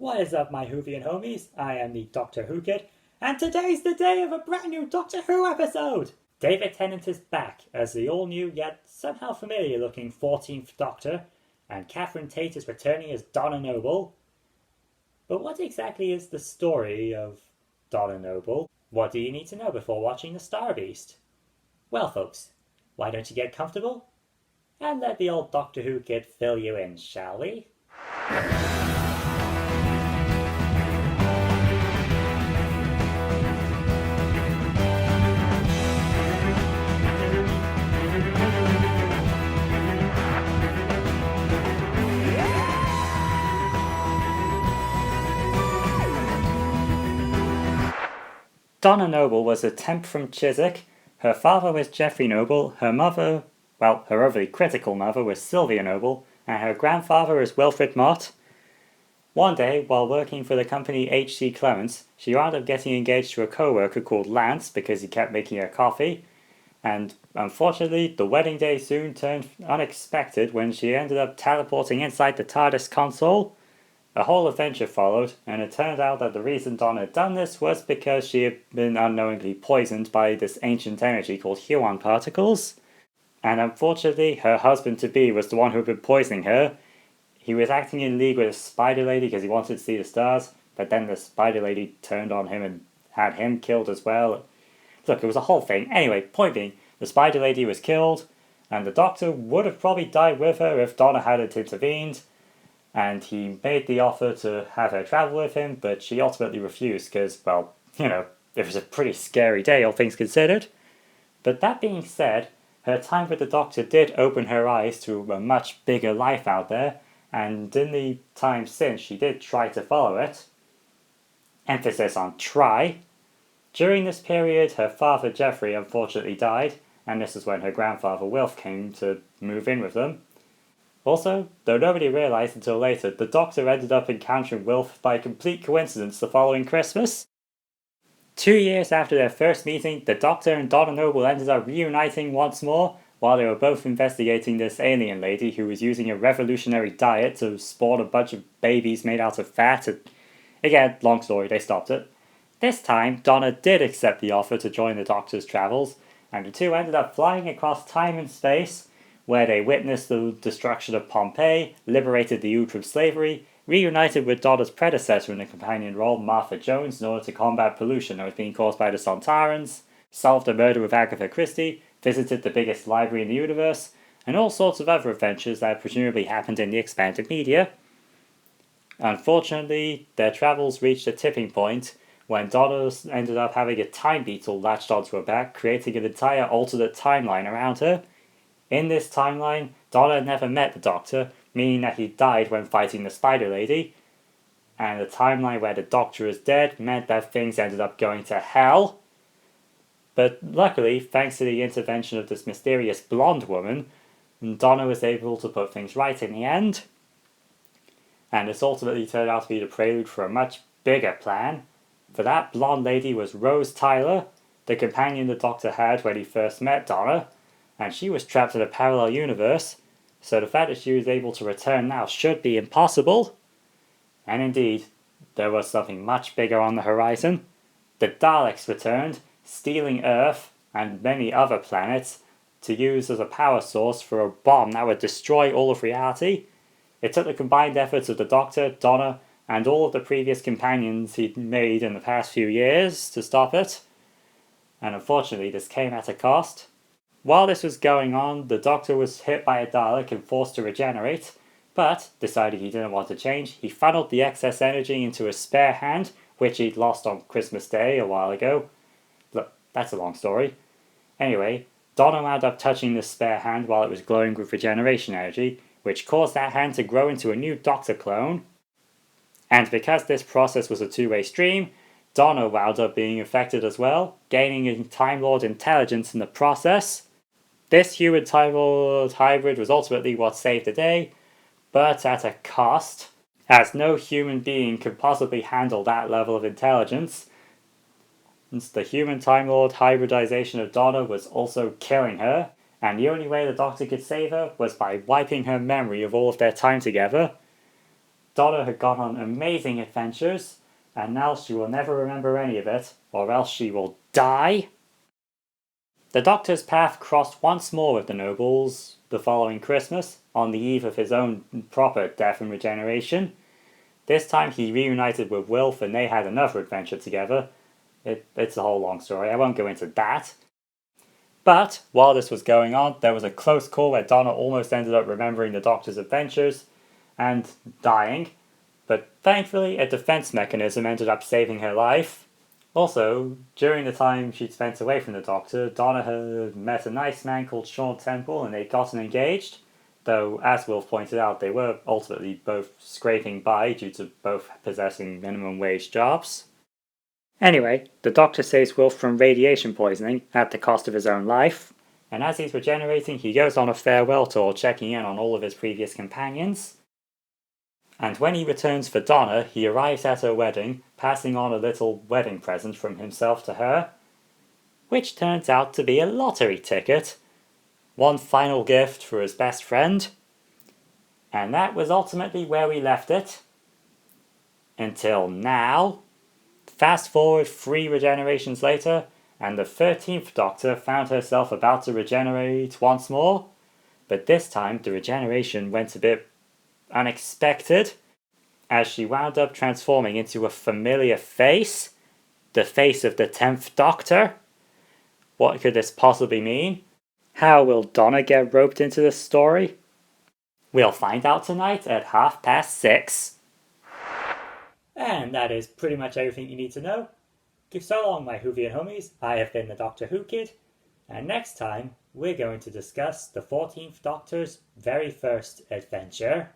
What is up, my Whovian homies? I am the Doctor Who Kid, and today's the day of a brand new Doctor Who episode! David Tennant is back as the all-new yet somehow familiar-looking 14th Doctor, and Catherine Tate is returning as Donna Noble. But what exactly is the story of Donna Noble? What do you need to know before watching The Star Beast? Well, folks, why don't you get comfortable and let the old Doctor Who Kid fill you in, shall we? Donna Noble was a temp from Chiswick. Her father was Geoffrey Noble, her mother, well, her overly critical mother was Sylvia Noble, and her grandfather was Wilfrid Mott. One day, while working for the company H.C. Clements, she wound up getting engaged to a co-worker called Lance because he kept making her coffee, and unfortunately, the wedding day soon turned unexpected when she ended up teleporting inside the TARDIS console. A whole adventure followed, and it turned out that the reason Donna had done this was because she had been unknowingly poisoned by this ancient energy called Huon particles. And unfortunately, her husband-to-be was the one who had been poisoning her. He was acting in league with a spider lady because he wanted to see the stars, but then the spider lady turned on him and had him killed as well. Look, it was a whole thing. Anyway, point being, the spider lady was killed, and the Doctor would have probably died with her if Donna hadn't intervened. And he made the offer to have her travel with him, but she ultimately refused because, well, it was a pretty scary day, all things considered. But that being said, her time with the Doctor did open her eyes to a much bigger life out there, and in the time since, she did try to follow it. Emphasis on try. During this period, her father Geoffrey unfortunately died, and this is when her grandfather Wilf came to move in with them. Also, though nobody realised until later, the Doctor ended up encountering Wilf by complete coincidence the following Christmas. 2 years after their first meeting, the Doctor and Donna Noble ended up reuniting once more, while they were both investigating this alien lady who was using a revolutionary diet to spawn a bunch of babies made out of fat. And again, long story, they stopped it. This time, Donna did accept the offer to join the Doctor's travels, and the two ended up flying across time and space, where they witnessed the destruction of Pompeii, liberated the youth from slavery, reunited with Donna's predecessor in the companion role, Martha Jones, in order to combat pollution that was being caused by the Sontarans, solved a murder with Agatha Christie, visited the biggest library in the universe, and all sorts of other adventures that presumably happened in the expanded media. Unfortunately, their travels reached a tipping point when Donna ended up having a time beetle latched onto her back, creating an entire alternate timeline around her. In this timeline, Donna had never met the Doctor, meaning that he died when fighting the Spider Lady, and the timeline where the Doctor is dead meant that things ended up going to hell. But luckily, thanks to the intervention of this mysterious blonde woman, Donna was able to put things right in the end, and this ultimately turned out to be the prelude for a much bigger plan. For that blonde lady was Rose Tyler, the companion the Doctor had when he first met Donna, and she was trapped in a parallel universe, so the fact that she was able to return now should be impossible. And indeed, there was something much bigger on the horizon. The Daleks returned, stealing Earth and many other planets to use as a power source for a bomb that would destroy all of reality. It took the combined efforts of the Doctor, Donna, and all of the previous companions he'd made in the past few years to stop it. And unfortunately, this came at a cost. While this was going on, the Doctor was hit by a Dalek and forced to regenerate, but, deciding he didn't want to change, he funneled the excess energy into a spare hand, which he'd lost on Christmas Day a while ago. Look, that's a long story. Anyway, Donna wound up touching this spare hand while it was glowing with regeneration energy, which caused that hand to grow into a new Doctor clone. And because this process was a two-way stream, Donna wound up being affected as well, gaining a Time Lord intelligence in the process. This human Time Lord hybrid was ultimately what saved the day, but at a cost, as no human being could possibly handle that level of intelligence. Since the human Time Lord hybridization of Donna was also killing her, and the only way the Doctor could save her was by wiping her memory of all of their time together. Donna had gone on amazing adventures, and now she will never remember any of it, or else she will die. The Doctor's path crossed once more with the Nobles the following Christmas, on the eve of his own proper death and regeneration. This time he reunited with Wilf and they had another adventure together. It's a whole long story, I won't go into that. But while this was going on, there was a close call where Donna almost ended up remembering the Doctor's adventures and dying, but thankfully a defense mechanism ended up saving her life. Also, during the time she'd spent away from the Doctor, Donna had met a nice man called Sean Temple and they'd gotten engaged, though as Wilf pointed out, they were ultimately both scraping by due to both possessing minimum wage jobs. Anyway, the Doctor saves Wilf from radiation poisoning at the cost of his own life, and as he's regenerating he goes on a farewell tour checking in on all of his previous companions. And when he returns for Donna, he arrives at her wedding, passing on a little wedding present from himself to her, which turns out to be a lottery ticket. One final gift for his best friend. And that was ultimately where we left it. Until now. Fast forward 3 regenerations later, and the 13th Doctor found herself about to regenerate once more, but this time the regeneration went a bit unexpected, as she wound up transforming into a familiar face, the face of the 10th Doctor. What could this possibly mean? How will Donna get roped into this story? We'll find out tonight at 6:30. And that is pretty much everything you need to know. So long, my Whovian homies. I have been the Doctor Who Kid, and next time we're going to discuss the 14th Doctor's very first adventure.